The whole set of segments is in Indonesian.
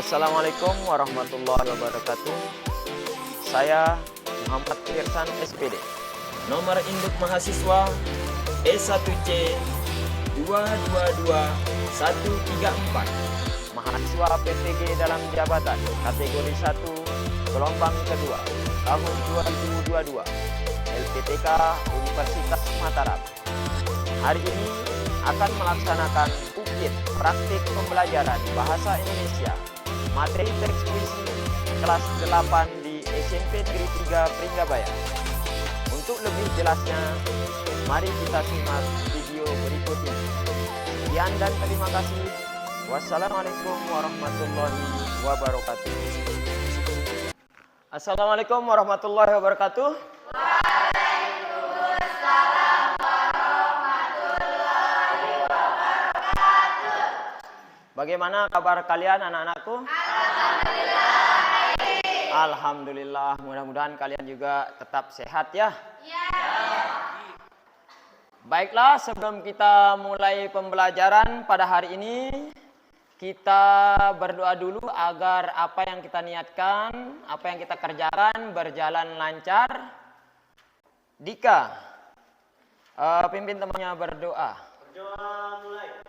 Assalamualaikum warahmatullahi wabarakatuh. Saya Muhammad Firsan SPD. Nomor induk mahasiswa E1C 222134. Mahasiswa PTG dalam jabatan kategori 1 gelombang kedua tahun 2022 LPTK Universitas Mataram. Hari ini akan melaksanakan UKIT praktik pembelajaran bahasa Indonesia materi teks puisi kelas 8 di SMP Negeri 3 Pringgabaya. Untuk lebih jelasnya, mari kita simak video berikut ini. Sekian dan terima kasih. Wassalamualaikum warahmatullahi wabarakatuh. Assalamualaikum warahmatullahi wabarakatuh. Bagaimana kabar kalian anak-anakku? Alhamdulillah, mudah-mudahan kalian juga tetap sehat ya. Baiklah, sebelum kita mulai pembelajaran pada hari ini, kita berdoa dulu agar apa yang kita niatkan, apa yang kita kerjakan berjalan lancar. Dika, pimpin temannya berdoa. Berdoa mulai.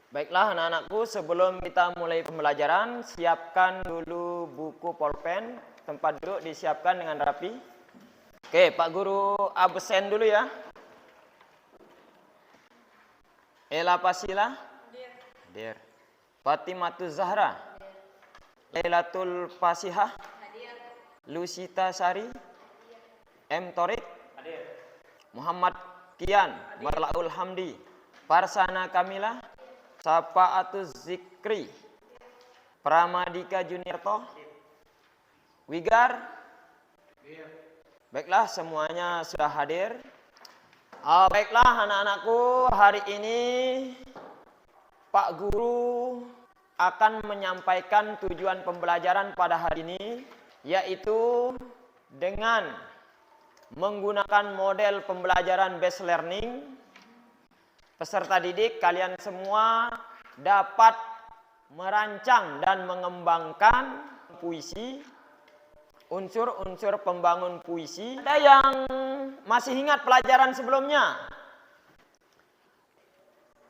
Baiklah anak-anakku, sebelum kita mulai pembelajaran, siapkan dulu buku pulpen, tempat duduk disiapkan dengan rapi. Oke, Pak Guru absen dulu ya. Ela Pasila? Hadir. Fatimatul Zahra? Lailatul Fasihah? Lusita Sari? M. Torik? Muhammad Kian? Malaul Hamdi? Farsana Kamila? Sapaatus Zikri, Pramadika Juniarto, Wigar. Baiklah, semuanya sudah hadir. Baiklah anak-anakku, hari ini Pak Guru akan menyampaikan tujuan pembelajaran pada hari ini, yaitu dengan menggunakan model pembelajaran based learning. Peserta didik kalian semua dapat merancang dan mengembangkan puisi, unsur-unsur pembangun puisi. Ada yang masih ingat pelajaran sebelumnya?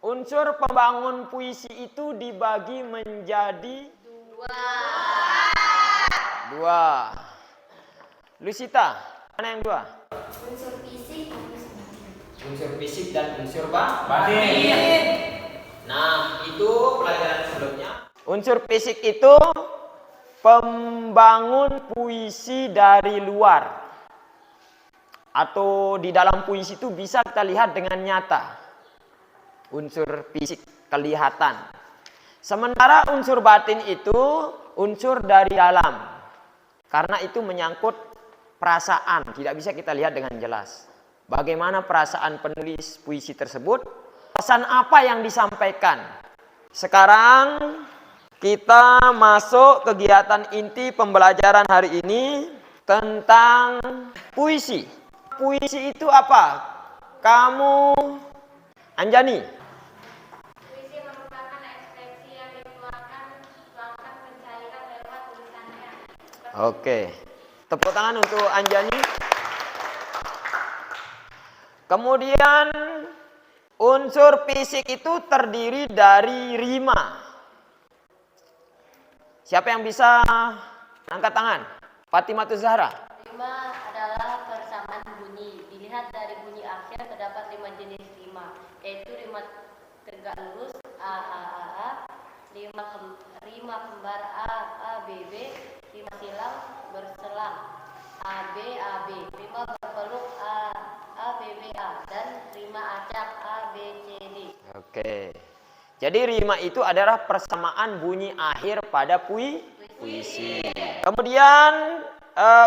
Unsur pembangun puisi itu dibagi menjadi dua. Lusita, mana yang dua? Unsur fisik dan unsur batin. Nah, itu pelajaran sebelumnya. Unsur fisik itu pembangun puisi dari luar. Atau di dalam puisi itu bisa kita lihat dengan nyata. Unsur fisik kelihatan. Sementara unsur batin itu unsur dari dalam. Karena itu menyangkut perasaan, tidak bisa kita lihat dengan jelas. Bagaimana perasaan penulis puisi tersebut? Pesan apa yang disampaikan? Sekarang kita masuk kegiatan inti pembelajaran hari ini tentang puisi. Puisi itu apa? Kamu, Anjani? Puisi merupakan ekspresi yang dikeluarkan pencairan lewat tulisannya. Oke, tepuk tangan untuk Anjani. Kemudian unsur fisik itu terdiri dari rima. Siapa yang bisa Angkat tangan. Fatimatus Zahra. Rima adalah persamaan bunyi. Dilihat dari bunyi akhir terdapat 5 jenis rima, yaitu rima tegak lurus a a a a, rima kembar a a b b, rima silang berselang a b a b, rima berpeluk a a b b a, dan rima acak a b c d. Oke. Jadi rima itu adalah persamaan bunyi akhir pada puisi. Kemudian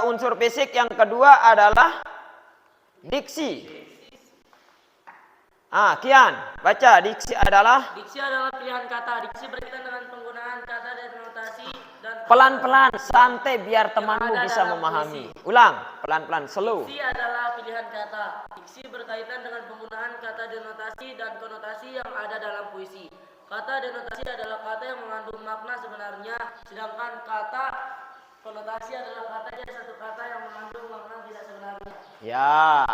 unsur fisik yang kedua adalah diksi. Kian, baca. Diksi adalah pilihan kata. Diksi berkaitan dengan penggunaan kata dan notasi dan pelan-pelan, santai biar temanmu bisa memahami. Ulang, pelan-pelan, slow. diksi adalah pilihan kata. Diksi berkaitan dengan penggunaan kata denotasi dan konotasi yang ada dalam puisi. Kata denotasi adalah kata yang mengandung makna sebenarnya, sedangkan kata konotasi adalah kata dari satu kata yang mengandung makna tidak sebenarnya. Ya,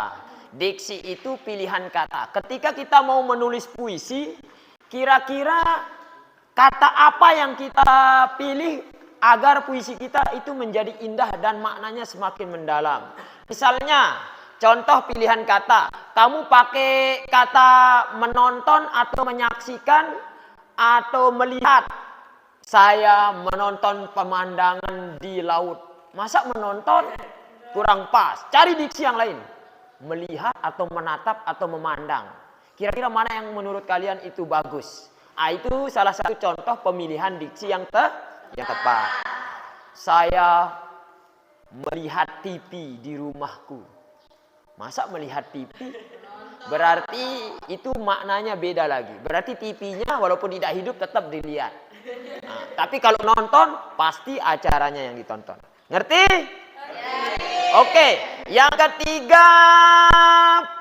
diksi itu pilihan kata. Ketika kita mau menulis puisi, kira-kira kata apa yang kita pilih agar puisi kita itu menjadi indah dan maknanya semakin mendalam. Misalnya, contoh pilihan kata. Kamu pakai kata menonton atau menyaksikan atau melihat. Saya menonton pemandangan di laut. Masa menonton? Kurang pas. Cari diksi yang lain. Melihat atau menatap atau memandang. Kira-kira mana yang menurut kalian itu bagus? Itu salah satu contoh pemilihan diksi yang tepat. Saya melihat TV di rumahku. Masa melihat TV? Berarti itu maknanya beda lagi. Berarti TV-nya walaupun tidak hidup tetap dilihat. Tapi kalau nonton pasti acaranya yang ditonton. Ngerti? Oke, yang ketiga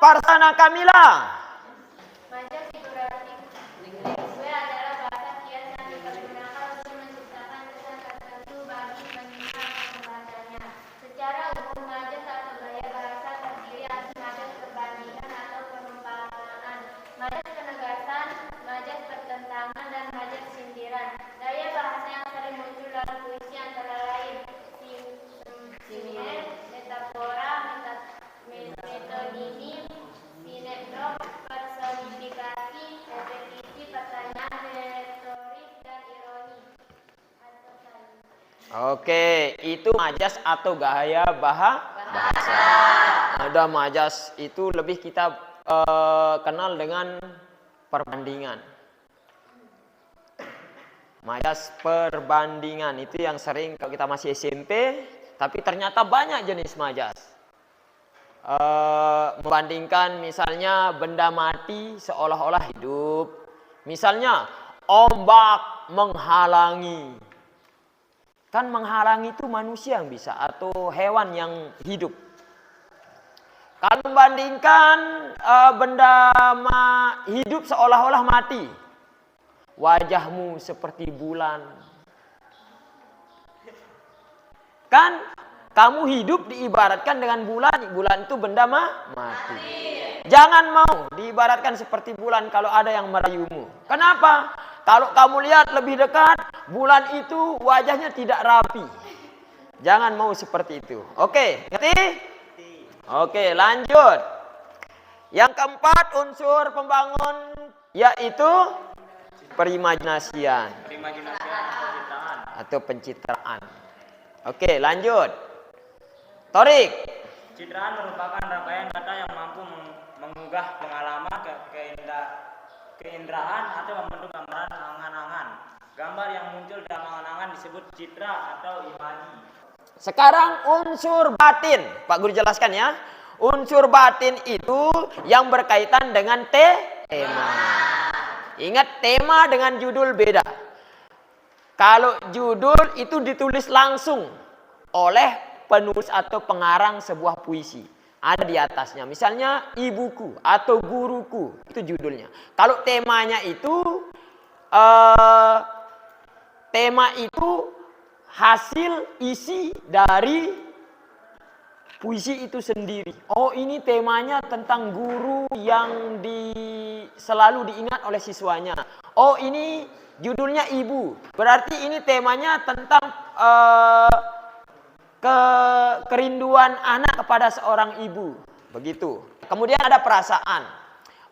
Farsana Kamila. Majaz figuratif. Gue adalah bahasa kias yang dipergunakan untuk menciptakan kesan tertentu bagi pendengar yang membacanya. Secara umum, majaz atau gaya bahasa terdiri atas majaz perbandingan atau perumpamaan, majaz penegasan, majaz pertentangan, dan majaz sindiran. Gaya bahasa yang sering muncul dalam puisi antara lain simet, metafora, metonim, sinetron, personifikasi, repetisi, pertanyaan, retorik, dan ironi. Oke, itu majaz atau gaya bahasa. Ada majaz itu lebih kita kenal dengan perbandingan. Majaz perbandingan itu yang sering kalau kita masih SMP, tapi ternyata banyak jenis majaz. Membandingkan misalnya benda mati seolah-olah hidup. Misalnya ombak menghalangi. Kan menghalangi itu manusia yang bisa atau hewan yang hidup. Kalau membandingkan benda hidup seolah-olah mati. Wajahmu seperti bulan. Kan kamu hidup diibaratkan dengan bulan. Bulan itu benda mati. Jangan mau diibaratkan seperti bulan kalau ada yang merayumu. Kenapa? Kalau kamu lihat lebih dekat, bulan itu wajahnya tidak rapi. Jangan mau seperti itu. Oke, ngerti? Oke, lanjut. Yang keempat unsur pembangun yaitu perimajinasian atau pencitraan. Oke, lanjut. Torik. Citraan merupakan rangkaian kata yang mampu menggugah pengalaman, keinderaan atau membentuk gambaran angan-angan. Gambar yang muncul dalam angan-angan disebut citra atau imaji. Sekarang unsur batin. Pak Guru jelaskan ya. Unsur batin itu yang berkaitan dengan tema. Ingat, tema dengan judul beda. Kalau judul itu ditulis langsung oleh penulis atau pengarang sebuah puisi. Ada di atasnya. Misalnya ibuku atau guruku. Itu judulnya. Kalau temanya itu tema itu hasil isi dari puisi itu sendiri. Oh, ini temanya tentang guru yang selalu diingat oleh siswanya. Oh, ini judulnya ibu. Berarti ini temanya tentang kerinduan anak kepada seorang ibu. Begitu. Kemudian ada perasaan.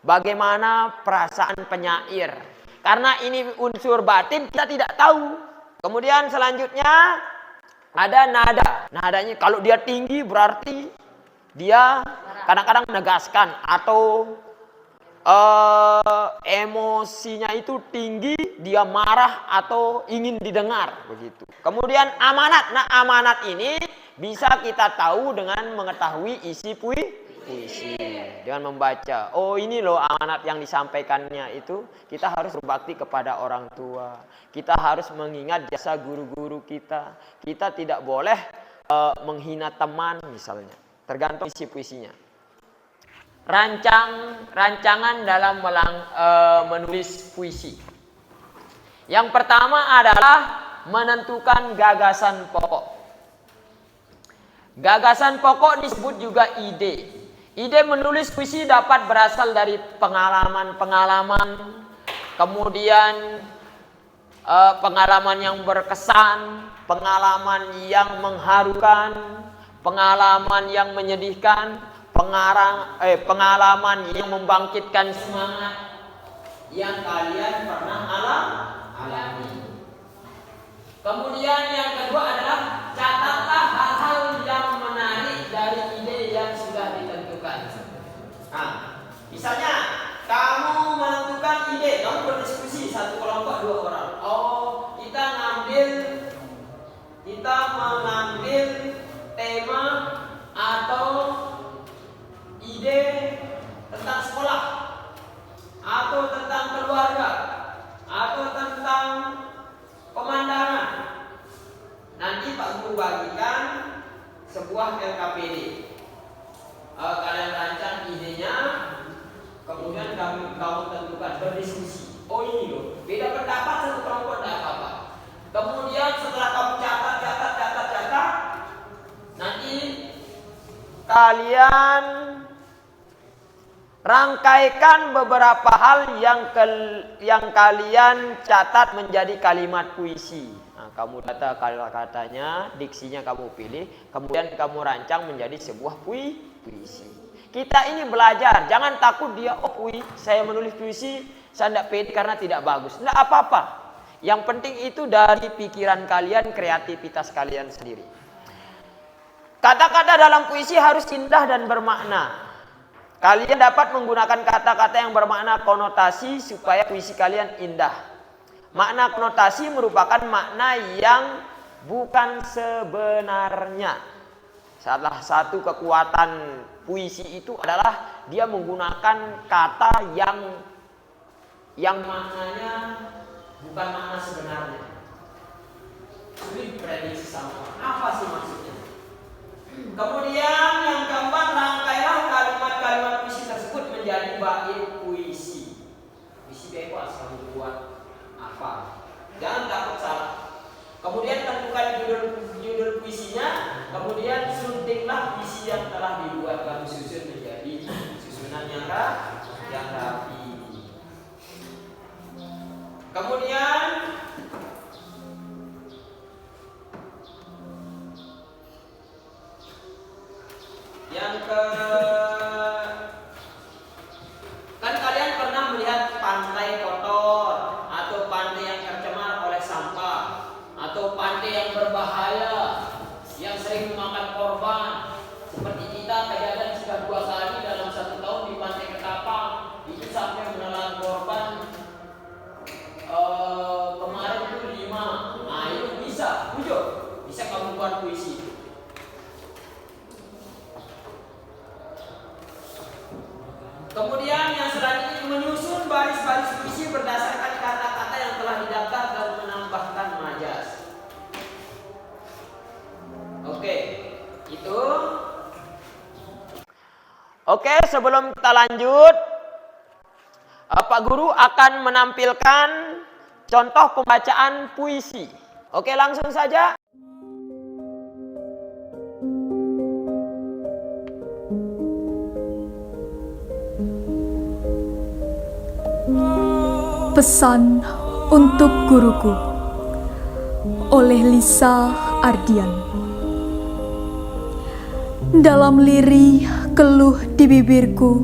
Bagaimana perasaan penyair? Karena ini unsur batin kita tidak tahu. Kemudian selanjutnya ada nada. Nadanya kalau dia tinggi berarti dia kadang-kadang menegaskan atau emosinya itu tinggi, dia marah atau ingin didengar begitu. Kemudian amanat. Nah, amanat ini bisa kita tahu dengan mengetahui isi puisi dengan membaca. Oh, ini loh amanat yang disampaikannya itu. Kita harus berbakti kepada orang tua. Kita harus mengingat jasa guru-guru kita. Kita tidak boleh menghina teman misalnya. Tergantung isi puisinya. Rancangan dalam menulis puisi. Yang pertama adalah menentukan gagasan pokok. Gagasan pokok disebut juga ide. Ide menulis puisi dapat berasal dari pengalaman-pengalaman, kemudian pengalaman yang berkesan, pengalaman yang mengharukan, pengalaman yang menyedihkan, pengalaman yang membangkitkan semangat yang kalian pernah alami. Kemudian yang kedua adalah catatlah hal-hal yang menarik dari ide yang sudah ditentukan. Nah, misalnya kamu menentukan ide, kamu berdiskusi satu kelompok 2 orang. Oh, kita mengambil tema atau ide tentang sekolah atau tentang keluarga atau tentang pemandangan. Nanti Pak Guru bagikan sebuah LKPD. Kalian rancang idenya, kemudian kamu tentukan berdiskusi. Oh, ini loh, beda pendapat satu kelompok tidak apa-apa. Kemudian setelah kamu catat, nanti kalian rangkaikan beberapa hal yang kalian catat menjadi kalimat puisi. Nah, kamu data kata-katanya, diksinya kamu pilih, kemudian kamu rancang menjadi sebuah puisi. Kita ini belajar, jangan takut saya menulis puisi, saya tidak pede karena tidak bagus. Tidak apa-apa. Yang penting itu dari pikiran kalian, kreativitas kalian sendiri. Kata-kata dalam puisi harus indah dan bermakna. Kalian dapat menggunakan kata-kata yang bermakna konotasi supaya puisi kalian indah. Makna konotasi merupakan makna yang bukan sebenarnya. Salah satu kekuatan puisi itu adalah dia menggunakan kata yang maknanya bukan makna sebenarnya. Sulit prediksi sama apa sih maksudnya. Kemudian yang keempat, rangkailah kalimat-kalimat puisi tersebut menjadi bait puisi. Puisi bebas kamu buat apa, jangan takut salah. Kemudian tentukan judul puisinya, kemudian suntiklah puisi yang telah dibuat, kamu susun menjadi susunan yang rapi. Kemudian kan kalian pernah melihat pantai kotor atau pantai yang tercemar oleh sampah atau pantai yang berbahaya yang sering memakan korban. Seperti kita kejadian sudah 2 kali dalam 1 tahun di Pantai Ketapang, itu sampai menelan korban. Kemarin itu 5. Nah, itu bisa kamu buat puisi. Kemudian yang selanjutnya menyusun baris-baris puisi berdasarkan kata-kata yang telah didaftar dan menambahkan majas. Oke, sebelum kita lanjut, Pak Guru akan menampilkan contoh pembacaan puisi. Oke, langsung saja. Pesan untuk Guruku oleh Lisa Ardian. Dalam lirih keluh di bibirku,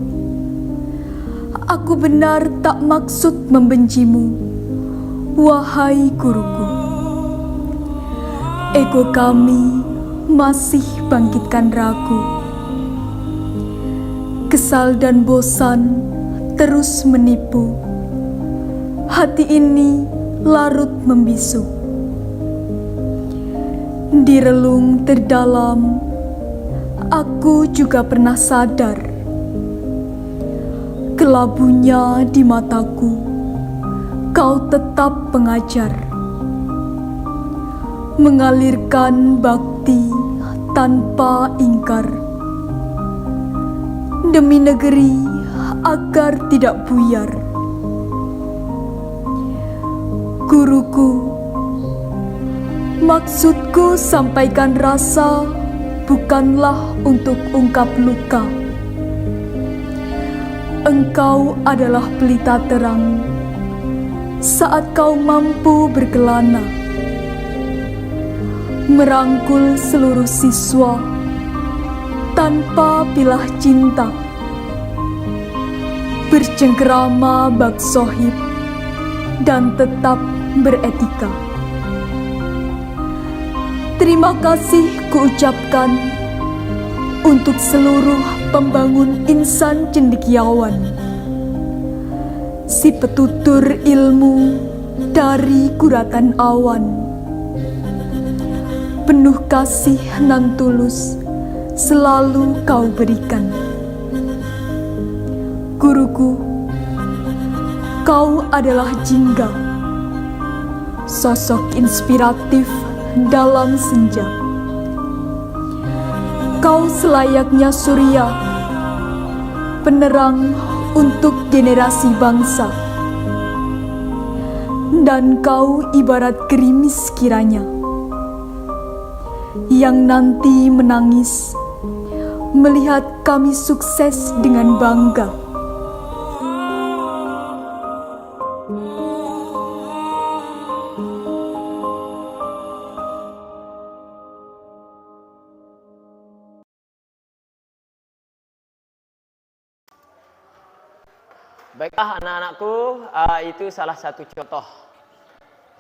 aku benar tak maksud membencimu, wahai guruku. Ego kami masih bangkitkan ragu. Kesal dan bosan terus menipu. Hati ini larut membisu. Di relung terdalam, aku juga pernah sadar. Kelabunya di mataku, kau tetap pengajar. Mengalirkan bakti tanpa ingkar. Demi negeri agar tidak buyar. Guruku, maksudku sampaikan rasa bukanlah untuk ungkap luka. Engkau adalah pelita terang saat kau mampu berkelana, merangkul seluruh siswa tanpa pilah cinta, bercengkerama bak sohib dan tetap beretika. Terima kasih kuucapkan untuk seluruh pembangun insan cendekiawan, si petutur ilmu dari guratan awan. Penuh kasih nan tulus selalu kau berikan. Guruku, kau adalah jingga, sosok inspiratif dalam senja. Kau selayaknya surya, penerang untuk generasi bangsa. Dan kau ibarat gerimis kiranya, yang nanti menangis melihat kami sukses dengan bangga. Baiklah anak-anakku, itu salah satu contoh.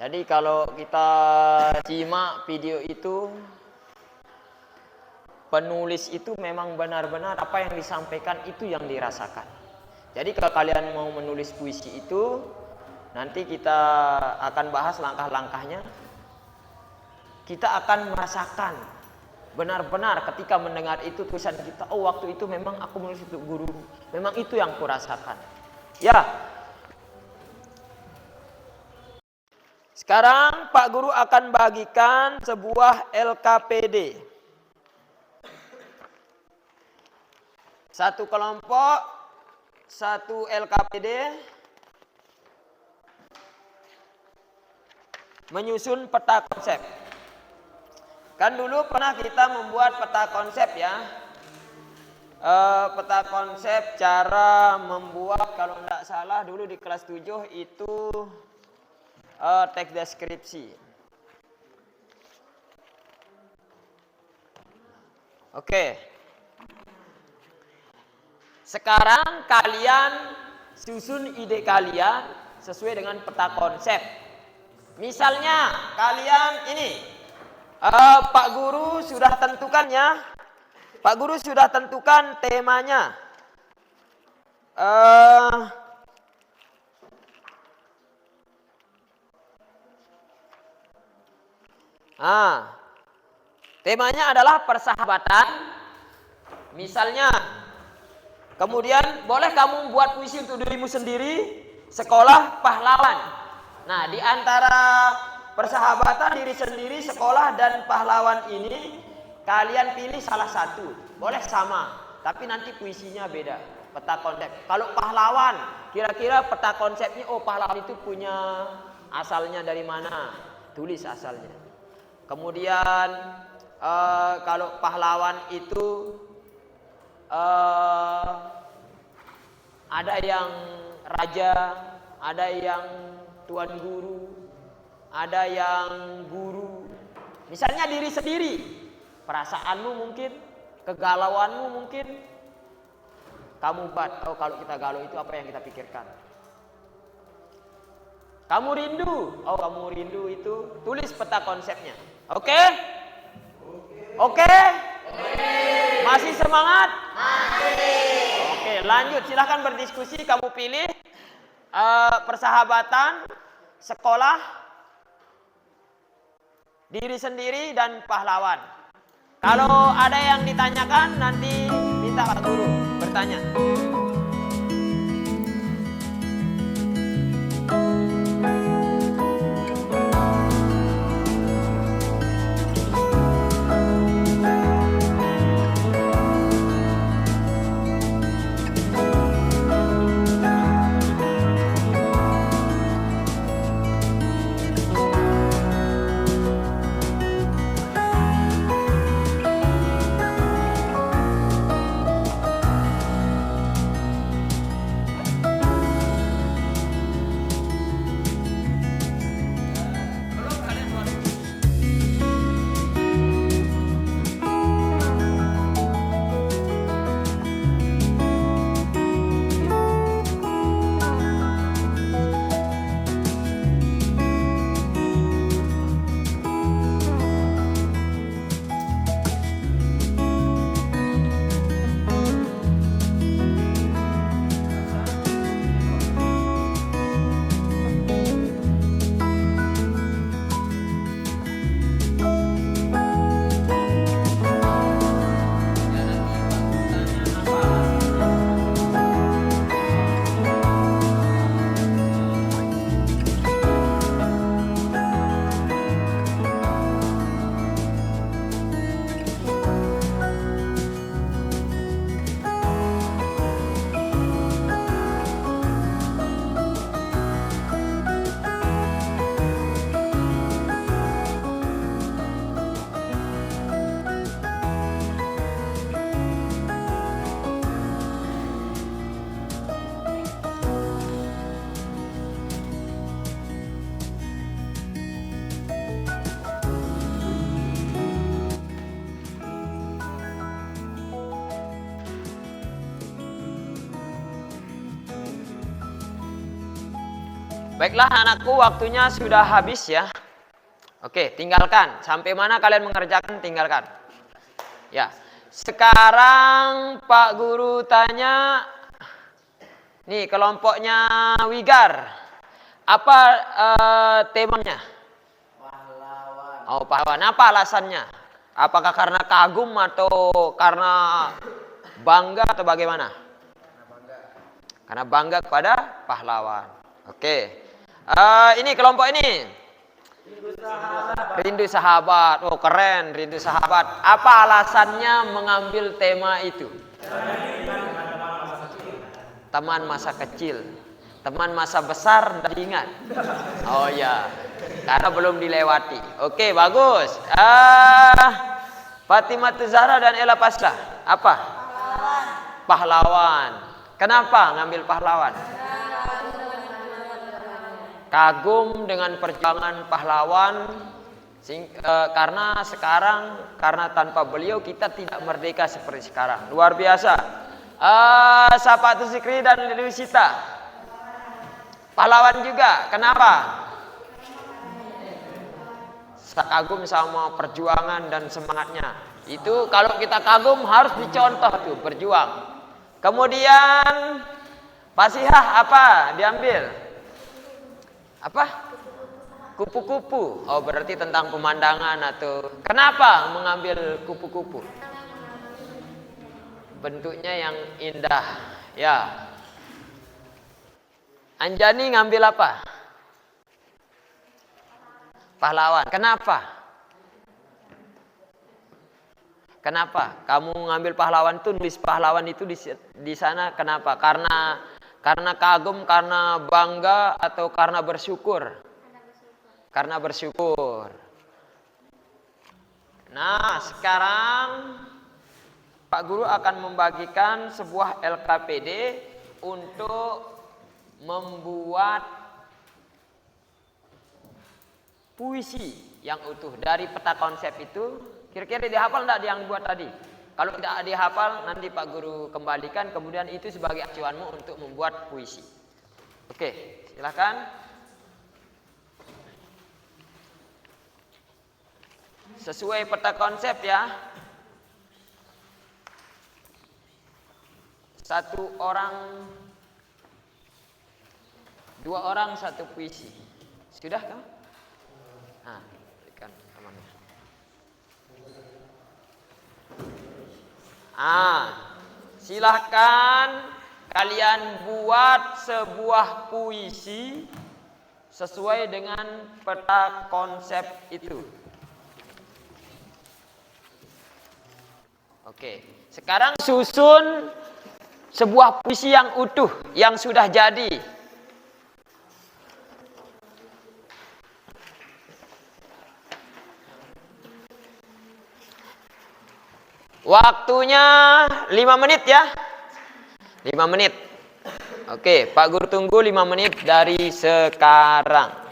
Jadi kalau kita simak video itu, penulis itu memang benar-benar apa yang disampaikan itu yang dirasakan. Jadi kalau kalian mau menulis puisi itu, nanti kita akan bahas langkah-langkahnya. Kita akan merasakan benar-benar ketika mendengar itu tulisan kita, oh waktu itu memang aku menulis untuk guru, memang itu yang kurasakan. Ya. Sekarang Pak Guru akan bagikan sebuah LKPD. Satu kelompok, satu LKPD, menyusun peta konsep. Kan dulu pernah kita membuat peta konsep ya. Peta konsep cara membuat, kalau tidak salah dulu di kelas 7 itu teks deskripsi. Oke. Sekarang kalian susun ide kalian sesuai dengan peta konsep. Misalnya kalian ini, Pak Guru sudah tentukannya. Pak Guru sudah tentukan temanya. Temanya adalah persahabatan. Misalnya, kemudian boleh kamu buat puisi untuk dirimu sendiri, sekolah pahlawan. Nah, di antara persahabatan, diri sendiri, sekolah, dan pahlawan ini, kalian pilih salah satu, boleh sama, tapi nanti puisinya beda, peta konsep. Kalau pahlawan, kira-kira peta konsepnya, oh pahlawan itu punya asalnya dari mana, tulis asalnya. Kemudian kalau pahlawan itu ada yang raja, ada yang tuan guru, ada yang guru. Misalnya diri sendiri, perasaanmu mungkin, Kegalauanmu mungkin kamu buat. Oh, kalau kita galau itu apa yang kita pikirkan? Kamu rindu. Oh, kamu rindu itu tulis peta konsepnya. Oke? Oke? Masih semangat? Masih. Oke, lanjut. Silahkan berdiskusi. Kamu pilih persahabatan, sekolah, diri sendiri, dan pahlawan. Kalau ada yang ditanyakan, nanti minta Pak Guru bertanya. Baiklah anakku, waktunya sudah habis ya. Oke, tinggalkan. Sampai mana kalian mengerjakan, tinggalkan. Ya. Sekarang Pak Guru tanya, nih kelompoknya Wigar, apa temanya? Pahlawan. Oh, pahlawan. Apa alasannya? Apakah karena kagum atau karena bangga atau bagaimana? Karena bangga kepada pahlawan. Oke. Ini kelompok ini Rindu Sahabat. Oh keren, Rindu Sahabat. Apa alasannya mengambil tema itu? Teman masa kecil. Teman masa besar tidak diingat. Oh ya, karena belum dilewati. Oke, bagus. Fatimah Zahra dan Ella Pasla. Apa? Pahlawan. Kenapa ngambil pahlawan? Kagum dengan perjuangan pahlawan, karena sekarang, karena tanpa beliau kita tidak merdeka seperti sekarang. Luar biasa. Sapatu Zikri dan Luisita, pahlawan juga. Kenapa? Kagum sama perjuangan dan semangatnya. Itu kalau kita kagum harus dicontoh tuh, berjuang. Kemudian Pasihah apa diambil? Apa? Kupu-kupu. Oh, berarti tentang pemandangan atau kenapa mengambil kupu-kupu? Bentuknya yang indah. Ya. Anjani ngambil apa? Pahlawan. Kenapa? Kenapa? Kamu ngambil pahlawan, tulis pahlawan itu di sana kenapa? Karena kagum, karena bangga, atau karena bersyukur? Karena bersyukur. Nah, sekarang Pak Guru akan membagikan sebuah LKPD untuk membuat puisi yang utuh. Dari peta konsep itu, kira-kira dihafal enggak yang buat tadi? Kalau tidak dihafal, nanti Pak Guru kembalikan, kemudian itu sebagai acuanmu untuk membuat puisi. Oke, silakan. Sesuai peta konsep ya. 1 orang, 2 orang 1 puisi. Sudah kan? Nah, berikan temannya. Silahkan kalian buat sebuah puisi sesuai dengan peta konsep itu. Oke, sekarang susun sebuah puisi yang utuh, yang sudah jadi. Waktunya 5 menit ya. 5 menit. Oke, Pak Guru tunggu 5 menit dari sekarang.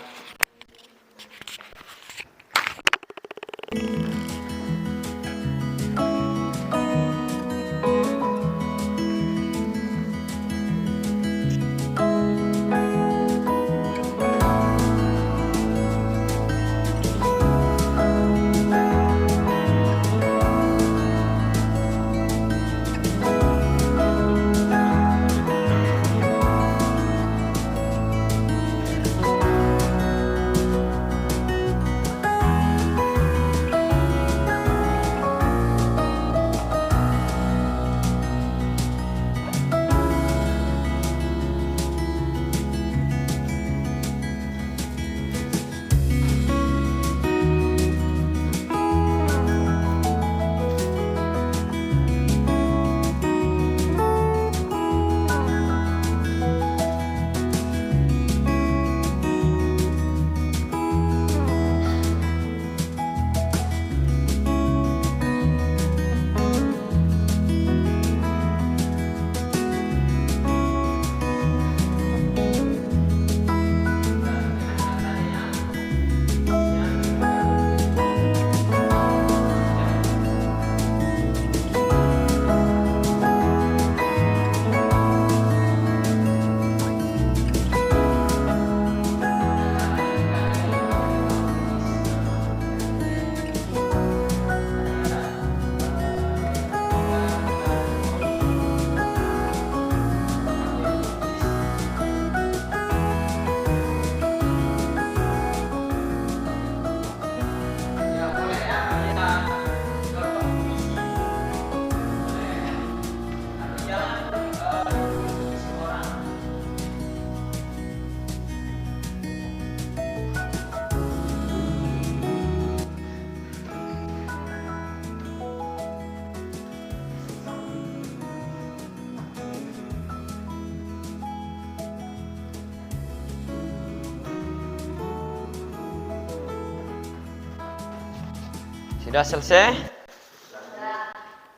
Sudah selesai?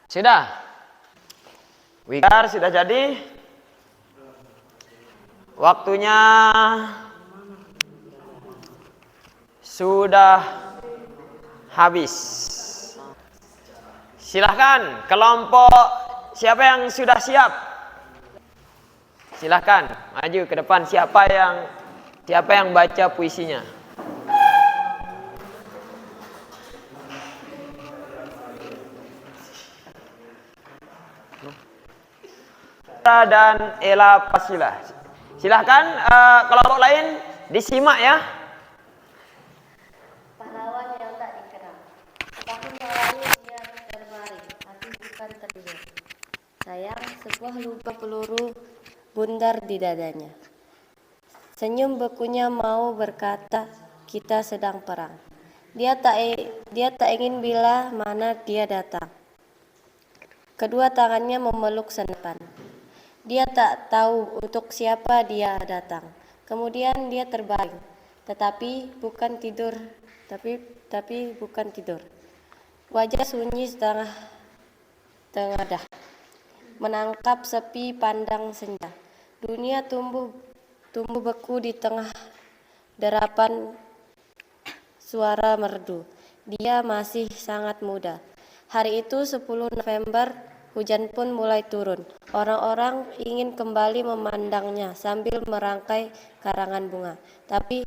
Sudah? Wigar sudah jadi? Waktunya sudah habis. Silahkan kelompok siapa yang sudah siap? Silahkan maju ke depan, siapa yang baca puisinya? Dan Ella Pasila. Silahkan kelompok lain disimak ya. Pahlawan yang tak dikenal. Tahun yang lalu dia terbaring, hati bukan tertidur. Sayang, sebuah luka peluru bundar di dadanya. Senyum bekunya mau berkata, kita sedang perang. Dia tak ingin bila mana dia datang. Kedua tangannya memeluk senapan. Dia tak tahu untuk siapa dia datang. Kemudian dia terbaring, tetapi bukan tidur. Wajah sunyi setengah tengadah, menangkap sepi pandang senja. Dunia tumbuh beku di tengah derapan suara merdu. Dia masih sangat muda. Hari itu 10 November, hujan pun mulai turun. Orang-orang ingin kembali memandangnya sambil merangkai karangan bunga. Tapi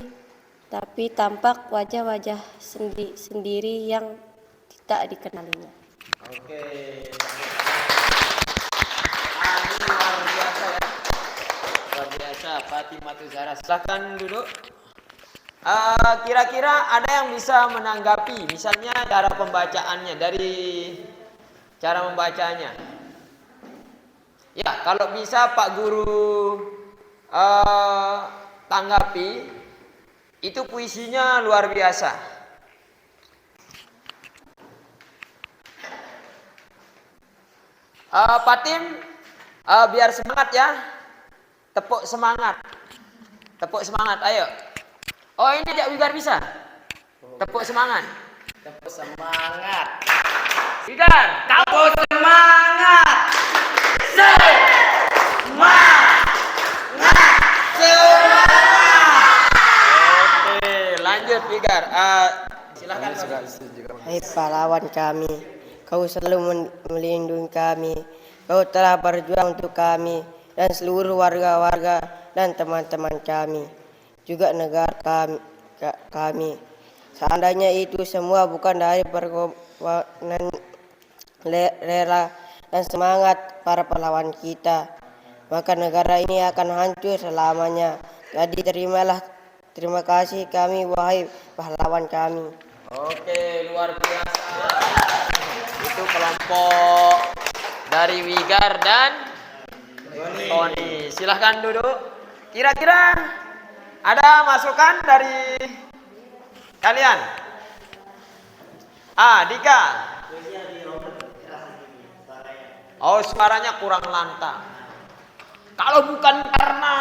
tampak wajah-wajah sendiri yang tidak dikenalinya. Oke. Ini luar biasa ya. Luar biasa, Fatimah Zahra. Silakan duduk. Kira-kira ada yang bisa menanggapi, misalnya cara pembacaannya, dari cara membacanya. Ya, kalau bisa Pak Guru tanggapi, itu puisinya luar biasa. Fatim, biar semangat ya, tepuk semangat, ayo. Oh, ini Cak Wigar bisa, tepuk semangat. Wigar, tepuk semangat. Oke, lanjut Wigar. Silahkan. Hai pahlawan kami, kau selalu melindungi kami. Kau telah berjuang untuk kami dan seluruh warga-warga dan teman-teman kami, juga negara kami. Seandainya itu semua bukan dari perkorbanan rela dan semangat para pahlawan kita, maka negara ini akan hancur selamanya. Jadi terima kasih kami, wahai pahlawan kami. Oke, luar biasa. Itu kelompok dari Wigar dan Tony. Silahkan duduk. Kira-kira ada masukan dari kalian? Dika. Oh, suaranya kurang lantang. Kalau bukan karena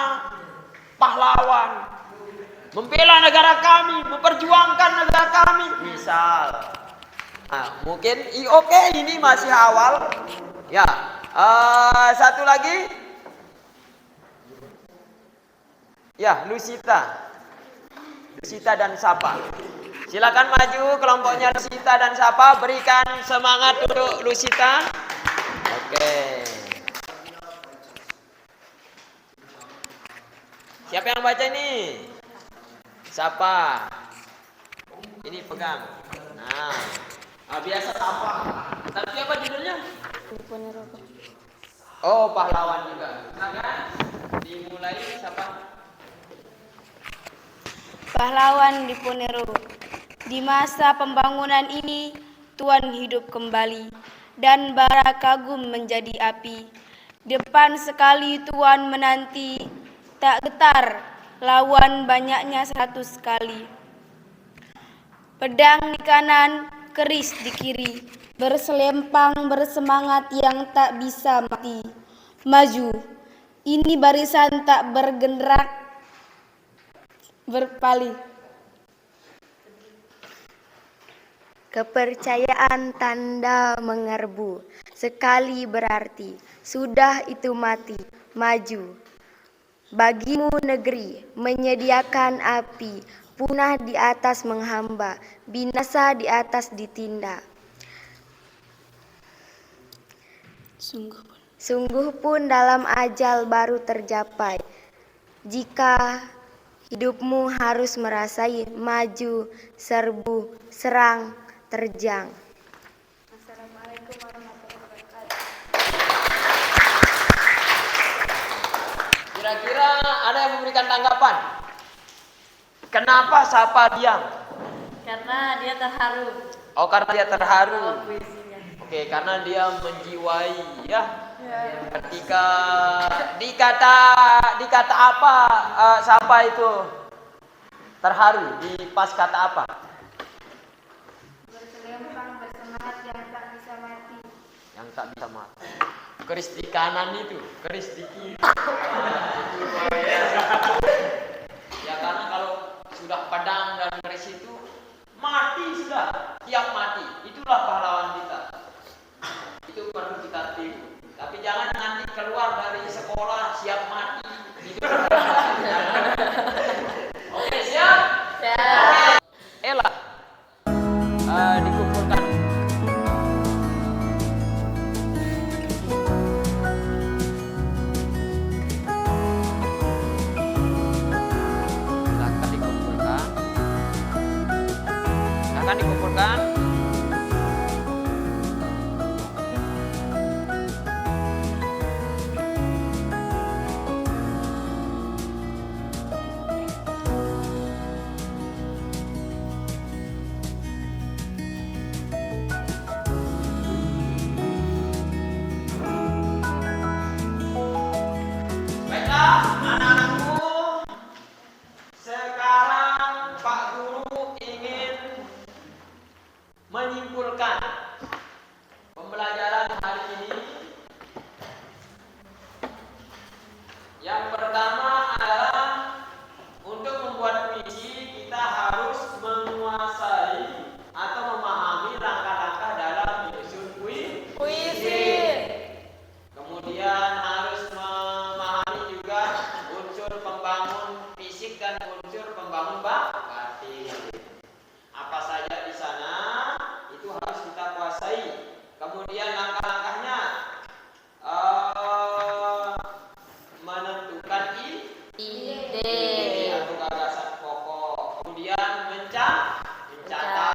pahlawan, membela negara kami, memperjuangkan negara kami, misal. Mungkin oke, ini masih awal. Ya, satu lagi. Ya, Lusita dan Sapa. Silakan maju kelompoknya Lusita dan Sapa, berikan semangat untuk Lusita. Oke. Siapa yang baca ini? Sapa. Ini pegang. Biasa Sapa. Tapi apa judulnya? Oh, pahlawan juga. Silakan dimulai Sapa. Pahlawan Diponegoro. Di masa pembangunan ini, Tuan hidup kembali dan bara kagum menjadi api. Depan sekali Tuan menanti, tak getar lawan banyaknya 100 kali. Pedang di kanan, keris di kiri, berselempang bersemangat yang tak bisa mati. Maju, ini barisan tak bergerak berpaling. Kepercayaan tanda mengerbu, sekali berarti, sudah itu mati, maju. Bagimu negeri, menyediakan api, punah di atas menghamba, binasa di atas ditindak. Sungguh pun dalam ajal baru tercapai, jika hidupmu harus merasai maju, serbu, serang, terjang. Assalamualaikum warahmatullahi wabarakatuh. Kira-kira ada yang memberikan tanggapan? Kenapa Sapa diam? Karena dia terharu. Oh, karena dia terharu. Puisinya. Oke, karena dia menjiwai ya. Ketika dikata apa Sapa itu terharu, di pas kata apa? Berselempang bersemangat yang tak bisa mati. Yang tak bisa mati. Keris di kanan itu, keris di kiri. Ya, karena kalau sudah pedang dan keris itu mati sudah, siap mati. Itulah pahlawan kita. Itu perlu kita tiru. Tapi jangan nanti keluar dari sekolah siap mati. Oke, siap? Siap. Ella, dikumpulkan. Silakan dikumpulkan. Baiklah, anak-anakku. Sekarang Pak Guru ingin menyimpulkan pembelajaran hari ini. Yang pertama adalah untuk membuat puisi kita harus menguasai atau memahami langkah-langkah dalam menyusun puisi. Kemudian harus memahami juga unsur pembangun fisik dan unsur pembangun batin. Apa saja di sana itu harus kita kuasai. Kemudian langkah-langkahnya menentukan ide atau gagasan pokok. Kemudian mencatat.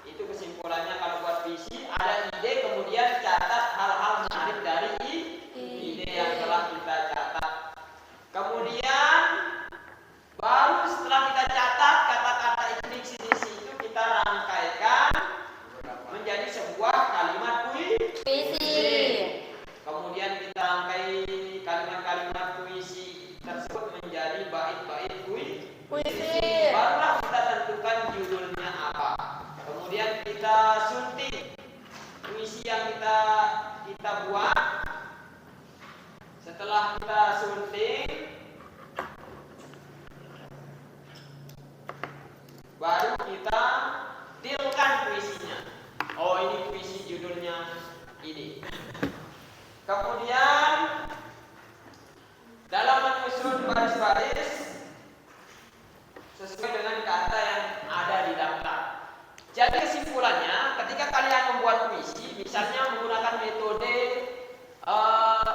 Itu kesimpulannya kalau buat visi, ada ide kemudian catat hal-hal menarik dari ide yang telah kita catat. Kemudian baru setelah kita catat kata-kata diksi itu kita rangkaikan menjadi sebuah kalimat puisi. Kemudian kita rangkai kalimat-kalimat puisi tersebut menjadi bait-bait puisi. Barulah kita tentukan judulnya apa. Kemudian kita sunting puisi yang kita buat. Setelah kita sunting, baru kita dealkan puisinya. Oh, ini puisi judulnya ini. Kemudian dalam menyusun baris-baris sesuai dengan kata yang ada di daftar. Jadi kesimpulannya, ketika kalian membuat puisi, misalnya menggunakan metode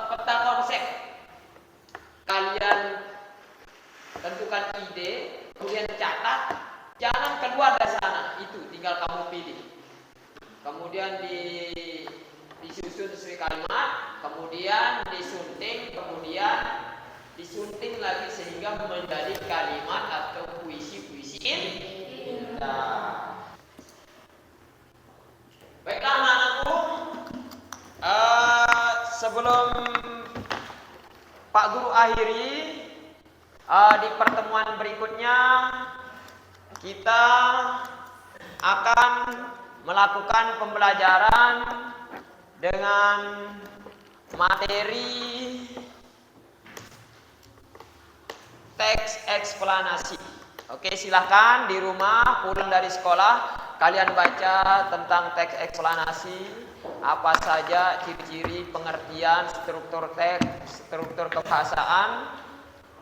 peta konsep, kalian tentukan ide, kemudian catat, jangan keluar dari sana, itu tinggal kamu pilih. Kemudian disusun sesuai kalimat, kemudian disunting, kemudian disunting lagi sehingga menjadi kalimat atau puisi-puisi indah. Baiklah anak-anakku, sebelum Pak Guru akhiri, di pertemuan berikutnya kita akan melakukan pembelajaran dengan materi teks eksplanasi. Oke, silahkan di rumah pulang dari sekolah kalian baca tentang teks eksplanasi, apa saja ciri-ciri pengertian, struktur teks, struktur kebahasaan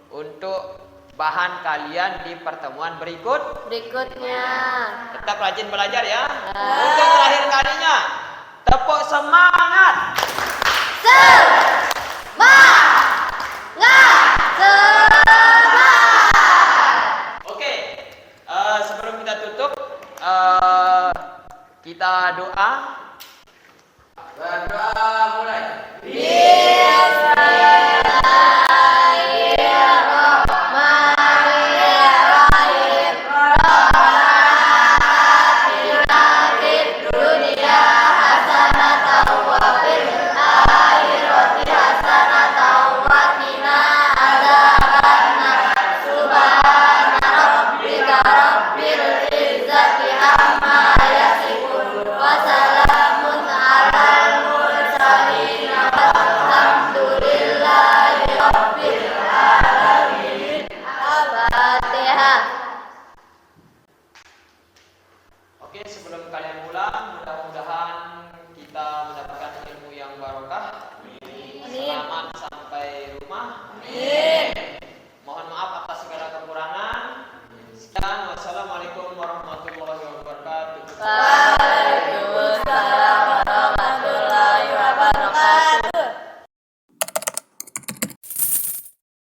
untuk bahan kalian di pertemuan berikutnya. Tetap rajin belajar ya. Untuk terakhir kalinya, tepuk semangat. Oke, sebelum kita tutup, kita doa. Berdoa mulai.